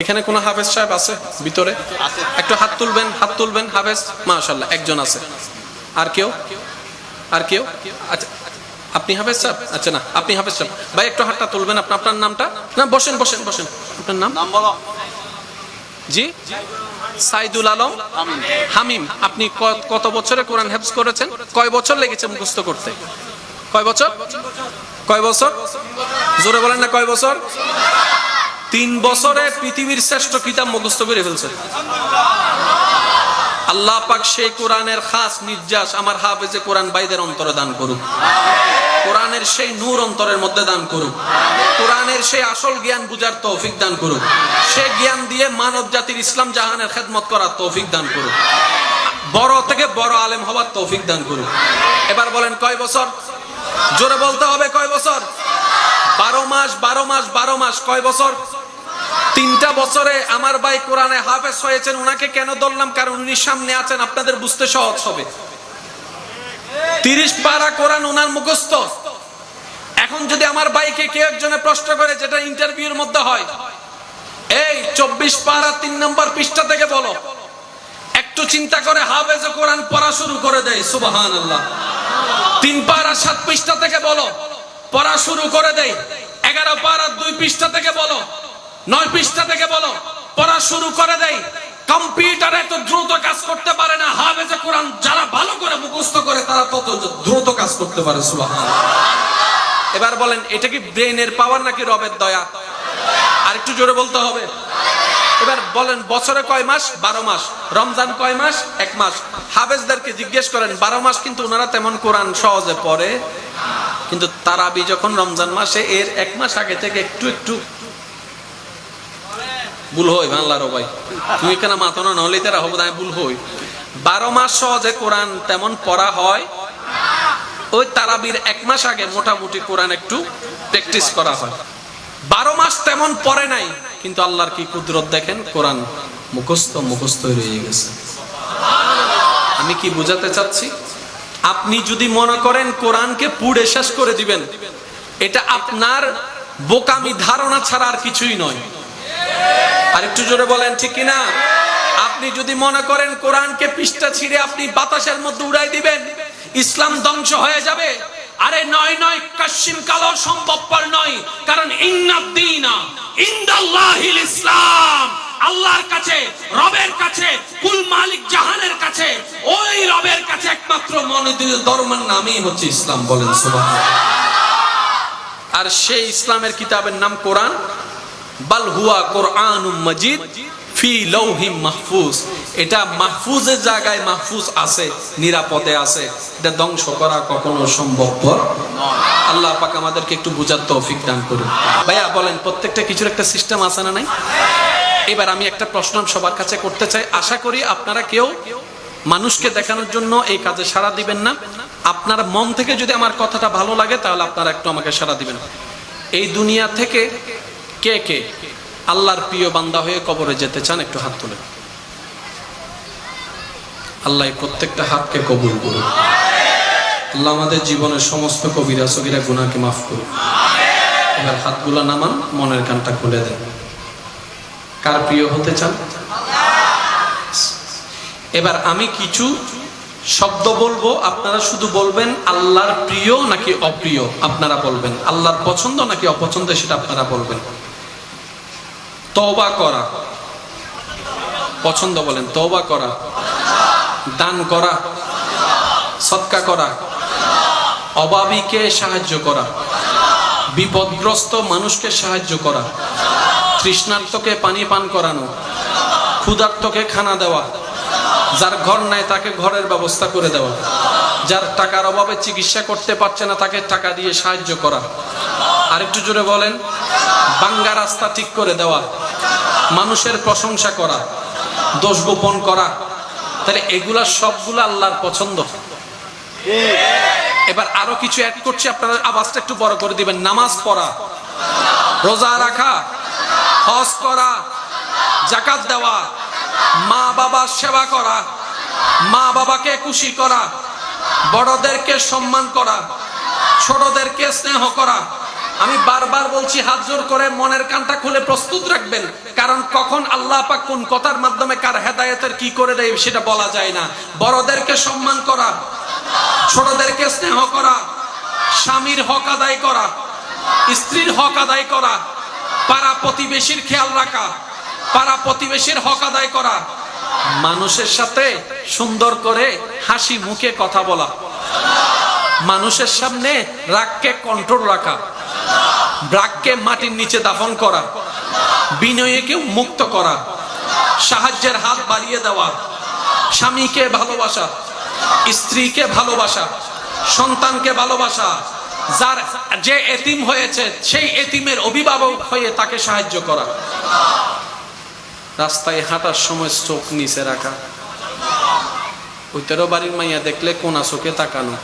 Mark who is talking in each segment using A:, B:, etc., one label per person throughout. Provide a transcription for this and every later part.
A: এখানে কোন হাফেজ সাহেব আছে ভিতরে? একটু হাত তুলবেন, হাত তুলবেন। হাফেজ মাশাআল্লাহ একজন আছে। আর কেউ? আর কেউ? আচ্ছা আপনি হাফেজ সাহেব? আচ্ছা না আপনি হাফেজ সাহেব। ভাই একটু হাতটা তুলবেন। আপনার নামটা? না বসেন বসেন বসেন। আপনার নাম? জি সাইদুল আলম হামিম। আপনি কত বছরে কোরআন হেফজ করেছেন? কয় বছর লেগেছে মুখস্থ করতে? কয় বছর? কয় বছর? জোরে বলেন না কয় বছর? 3 বছরে পৃথিবীর শ্রেষ্ঠ কিতাব মুখস্থ করে ফেলছে। আল্লাহ পাক সেই কোরআনের খাস নির্যাস আমার হাফেজে কোরআন ভাইদের অন্তরে দান করুক। কোরআনের সেই নূর অন্তরের মধ্যে দান করুক। কোরআনের সেই আসল জ্ঞান বুঝার তৌফিক দান করুক। সেই জ্ঞান দিয়ে মানব জাতির ইসলাম জাহানের খেদমত করার তৌফিক দান করুক। বড় থেকে বড় আলেম হওয়ার তৌফিক দান করুক। এবার বলেন কয় বছর? জোরে বলতে হবে কয় বছর? 12 মাস 12 মাস 12 মাস। কয় বছর? 3টা বছরে আমার ভাই কোরআনে হাফেজ হয়েছেন। উনাকে কেন ধরলাম? কারণ উনি সামনে আছেন, আপনাদের বুঝতে সহজ হবে। 30 পারা কোরআন উনার মুখস্থ। এখন যদি আমার ভাইকে কেউ একজনে প্রশ্ন করে, যেটা ইন্টারভিউর মধ্যে হয়, এই 24 পারা 3 নম্বর পৃষ্ঠা থেকে বলো, একটু চিন্তা করে হাফেজ কোরআন পড়া শুরু করে দেয়। সুবহানাল্লাহ। 3 পারা 7 পৃষ্ঠা থেকে বলো, পড়া শুরু করে দেয়। 11 পারা 2 পৃষ্ঠা থেকে বলো, 9 পৃষ্ঠা থেকে বলো, পড়া শুরু করে দেয়। কম্পিউটার এত দ্রুত কাজ করতে পারে না, হাফেজে কোরআন যারা ভালো করে মুখস্থ করে তারা তত দ্রুত কাজ করতে পারে। সুবহানাল্লাহ। এবার বলেন এটা কি ব্রেইনের পাওয়ার নাকি রবের দয়া? আর একটু জোরে বলতে হবে। এবার বলেন বছরে কয় মাস? 12 মাস। রমজান কয় মাস? 1 মাস। হাফেজদেরকে জিজ্ঞেস করেন 12 মাস কিন্তু ওনারা তেমন কোরআন সহজে পড়ে, কিন্তু তারাবি যখন রমজান মাসে এর 1 মাস আগে থেকে একটু একটু ভুল হই। বাংলারও ভাই তুমি কেন মাথা না হলে তারা হবো ভুল হই। 12 মাস সহজে কোরআন তেমন পড়া হয়, ওই তারাবির 1 মাস আগে মোটামুটি কোরআন একটু প্র্যাকটিস করা হয়। 12 মাস তেমন পড়ে নাই, কিন্তু আল্লাহর কি কুদরত দেখেন, কোরআন মুখস্থ রয়ে গেছে। আমি কি বুঝাতে চাচ্ছি? আপনি যদি মনে করেন কোরআনকে পুড়ে শেষ করে দিবেন, এটা আপনার বোকামি ধারণা ছাড়া আর কিছুই নয়। আর একটু জোরে বলেন ঠিক কিনা? আপনি যদি মনে করেন কোরআনকে পৃষ্ঠা ছিঁড়ে আপনি বাতাসের মধ্যে উড়াই দিবেন, ইসলাম ধ্বংস হয়ে যাবে, আরে নয় নয়, কাশিম কালো সম্ভবপর নয়। কারণ ইন্নাদ্দীনা ইনদাল্লাহিল ইসলাম, আল্লাহর কাছে, রবের কাছে, কুল মালিক জাহানের কাছে, ওই রবের কাছে একমাত্র মনোনীত ধর্মের নামই হচ্ছে ইসলাম। বলেন সুবহানাল্লাহ। আর সেই ইসলামের কিতাবের নাম কোরআন। বাল হুয়া কোরআনুম মাজিদ ফি লাউহিম মাহফুজ। এটা মাহফুজের জায়গায় মাহফুজ আছে, নিরাপদে আছে। এটা ধ্বংস করা কখনো সম্ভবপর নয়। আল্লাহ পাক আমাদেরকে একটু বুঝার তৌফিক দান করুন। ভাইয়া বলেন প্রত্যেকটা কিছুর একটা সিস্টেম আছে না নাই? এবার আমি একটা প্রশ্ন সবার কাছে করতে চাই। আশা করি আপনারা কেউ মানুষকে দেখানোর জন্য এই কাজে সাড়া দিবেন না। আপনার মন থেকে যদি আমার কথাটা ভালো লাগে তাহলে আপনারা একটু আমাকে সাড়া দিবেন। এই দুনিয়া থেকে কে কে আল্লাহর প্রিয় বান্দা হয়ে কবরে যেতে চান? একটু হাত তুলেন। আল্লাহ প্রত্যেকটা হাতকে কবুল করুন। আল্লাহ আমাদের জীবনের সমস্ত কবিরা সগীরা গুনাহকে মাফ করুন। এবার হাতগুলো নামান, মনের কানটা খুলে দেন। কার প্রিয় হতে চান? এবার আমি কিছু শব্দ বলবো, আপনারা শুধু বলবেন আল্লাহর প্রিয় নাকি অপ্রিয়। আপনারা বলবেন আল্লাহর পছন্দ নাকি অপছন্দ, সেটা আপনারা বলবেন। তওবা করা পছন্দ, বলেন তওবা করা। দান করা, সদকা করা, অভাবীকে সাহায্য করা, বিপদগ্রস্ত মানুষকে সাহায্য করা, তৃষ্ণার্তকে পানি পান করানো, ক্ষুধার্তকে খানা দেওয়া, যার ঘর নাই তাকে ঘরের ব্যবস্থা করে দেওয়া, যার টাকার অভাবে চিকিৎসা করতে পারছে না তাকে টাকা দিয়ে সাহায্য করা। আরেকটু জোরে বলেন। ভাঙ্গা রাস্তা ঠিক করে দেওয়া, মানুষের প্রশংসা করা, দোষ গোপন করা। তাহলে এগুলা সবগুলো আল্লাহর পছন্দ। এবার আরো কিছু অ্যাড করছি, আপনারা আওয়াজটা একটু বড় করে দিবেন। নামাজ পড়া, রোজা রাখা, হজ করা, যাকাত দেওয়া, মা বাবার সেবা করা, মা বাবাকে খুশি করা, বড়দেরকে সম্মান করা, ছোটদেরকে স্নেহ করা, আমি বারবার বলছি, হাত জোর করে মনের কানটা খুলে প্রস্তুত রাখবেন, কারণ কখন আল্লাহ পাক কোন কথার মাধ্যমে কার হেদায়েতের কি করে দেয় সেটা বলা যায় না। বড়দেরকে সম্মান করা, ছোটদেরকে স্নেহ করা, স্বামীর হক আদায় করা, স্ত্রীর হক আদায় করা, পাড়া প্রতিবেশীর খেয়াল রাখা, পাড়া প্রতিবেশীর হক আদায় করা, মানুষের সাথে সুন্দর করে হাসি মুখে কথা বলা, মানুষের সামনে রাগকে কন্ট্রোল রাখা, রাগকে মাটির নিচে দাফন করা, বিনয়কে মুক্ত করা, সাহায্যের হাত বাড়িয়ে দেওয়া, স্বামীকে ভালোবাসা, স্ত্রীকে ভালোবাসা, সন্তানকে ভালোবাসা, যার যে এতিম হয়েছে সেই এতিমের অভিভাবক হয়ে তাকে সাহায্য করা, রাস্তায় হাঁটার সময় চোখ নিচে রাখা, ওই 13 বাড়ির মাইয়া দেখলে কোনা চোখে তাকানো।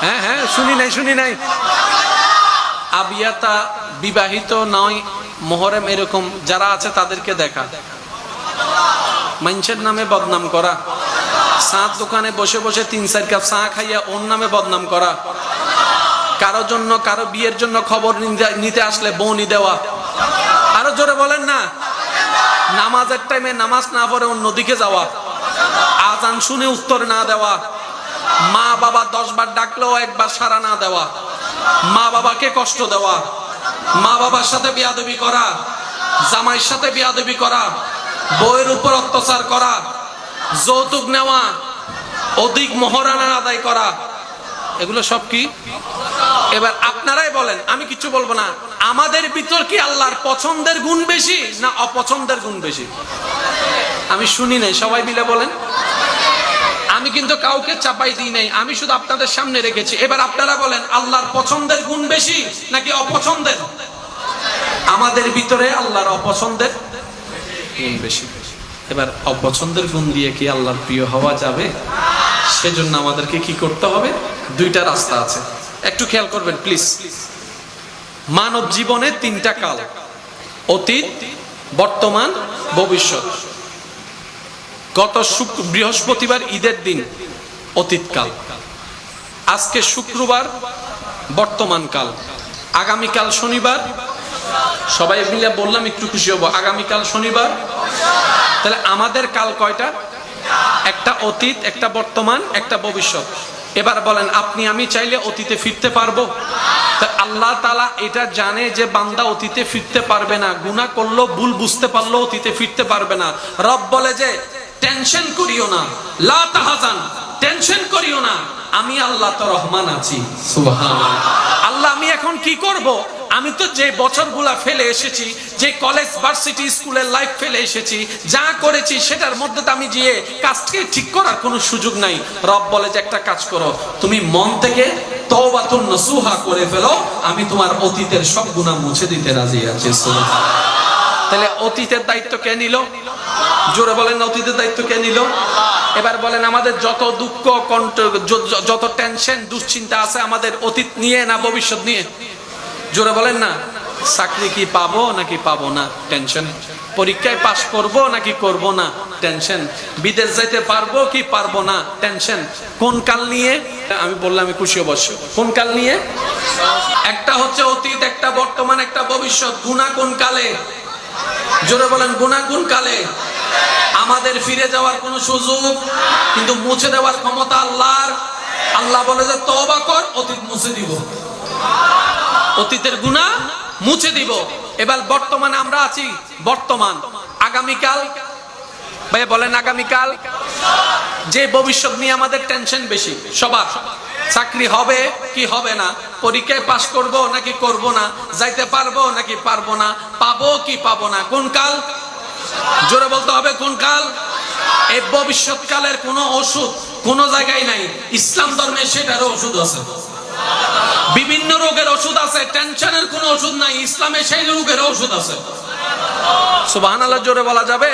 A: হ্যাঁ হ্যাঁ, শুনি নাই। আবিয়াতা বিবাহিত নয়, মোহরম এরকম যারা আছে তাদেরকে দেখা, মানুষের নামে বদনাম করা, চাঁদ দোকানে বসে বসে 3-4 কাপ চা খাইয়া ওর নামে বদনাম করা, কারো জন্য কারো বিয়ের জন্য খবর নিতে আসলে বউনি দেওয়া। আরো জোরে বলেন না। নামাজের টাইমে নামাজ না পড়ে অন্যদিকে যাওয়া, আজান শুনে উত্তর না দেওয়া, মা বাবা 10 বার ডাকলেও একবার সাড়া না দেওয়া, মা বাবাকে কষ্ট দেওয়া, মা বাবার সাথে বেয়াদবি করা, জামাইয়ের সাথে বেয়াদবি করা, বউয়ের উপর অত্যাচার করা, যৌতুক নেওয়া, অধিক মোহরানা আদায় করা, এগুলো সব কি? এবার আপনারাই বলেন, আমি কিছু বলবো না। আমাদের ভিতর কি আল্লাহর পছন্দের গুণ বেশি না অপছন্দের গুণ বেশি? আমি শুনি নাই, সবাই মিলে বলেন। আমি কিন্তু কাউকে চাপাই দিই নাই, আমি শুধু আপনাদের সামনে রেখেছি। এবার আপনারা বলেন, আল্লাহর পছন্দের গুণ বেশি নাকি অপছন্দের? আমাদের ভিতরে আল্লাহর অপছন্দের গুণ বেশি। এবার অপছন্দের গুণ দিয়ে কি আল্লাহর প্রিয় হওয়া যাবে? সেজন্য আমাদেরকে কি করতে হবে? 2টা রাস্তা আছে, একটু খেয়াল করবেন প্লিজ। মানব জীবনে 3টা কাল, অতীত, বর্তমান, ভবিষ্যৎ। গত বৃহস্পতিবার ঈদের দিন অতীতকাল, আজকে শুক্রবার বর্তমান কাল, আগামীকাল শনিবার, সবাই মিলে বললাম একটু খুশি হবো, আগামীকাল শনিবার। তাহলে আমাদের কাল কয়টা? একটা অতীত, একটা বর্তমান, একটা ভবিষ্যৎ। এবার বলেন, আপনি আমি চাইলে অতীতে ফিরতে পারবো? আল্লাহ তাআলা এটা জানে যে বান্দা অতীতে ফিরতে পারবে না, গুনাহ করলো, ভুল বুঝতে পারলো, অতীতে ফিরতে পারবে না। রব বলে যে টেনশন করিও না, লা তাহজান, টেনশন করিও না, আমি আল্লাহ তো রহমান আছি। সুবহানাল্লাহ। আল্লাহ আমি এখন কি করব? আমি তো যে বছরগুলা ফেলে এসেছি, যে কলেজ ভার্সিটি স্কুলের লাইফ ফেলে এসেছি, যা করেছি সেটার মধ্যে আমি গিয়ে কাজকে ঠিক করার কোনো সুযোগ নাই। রব বলে যে একটা কাজ করো, তুমি মন থেকে তওবাতুন নসুহা করে ফেলো, আমি তোমার অতীতের সব গুনাহ মুছে দিতে রাজি আছি। সুবহানাল্লাহ। তাহলে অতীতের দায়িত্ব কে নিল? জোরে বলেন, অতীতের দায়িত্ব কে নিল? এবার বলেন, আমাদের যত দুঃখ, যত টেনশন, দুশ্চিন্তা আছে আমাদের অতীত নিয়ে না ভবিষ্যৎ নিয়ে? জোরে বলেন না। চাকরি কি পাবো নাকি পাবো না? টেনশন। পরীক্ষায় পাস করব নাকি করব না? টেনশন। বিদেশ যাইতে পারবো কি পারবো না? টেনশন। কোন কাল নিয়ে? আমি বললাম আমি খুশি অবশ্য। কোন কাল নিয়ে? একটা হচ্ছে অতীত, একটা বর্তমান, একটা ভবিষ্যৎ। গুনাহ কোন কালে? জোরে বলেন, গুনাহ কোন কালে? আমাদের ফিরে যাওয়ার কোনো সুযোগ, কিন্তু মুছে দেওয়ার ক্ষমতা আল্লাহর। আল্লাহ বলে যে তওবা কর, অতীত মুছে দিব, অতীতের গুনাহ মুছে দিব। এবার বর্তমানে আমরা আছি, বর্তমান। আগামীকাল, ভাই বলেন আগামীকাল। যে ভবিষ্যৎ নিয়ে আমাদের টেনশন বেশি সবার। চাকরি হবে কি হবে না, পরীক্ষায় পাস করব নাকি করব না, যাইতে পারবো নাকি পারবো না, পাবো কি পাবো না, কোন কাল? জোরে বলতে হবে, কোন কাল? এই ভবিষ্যৎকালের কোনো ওষুধ কোনো জায়গায় নাই। ইসলাম ধর্মে সেটারও ওষুধ আছে। বিভিন্ন রোগের ওষুধ আছে, টেনশনের কোনো ওষুধ নাই। ইসলামে সেই রোগের ওষুধ আছে। সুবহানাল্লাহ, জোরে বলা যাবে?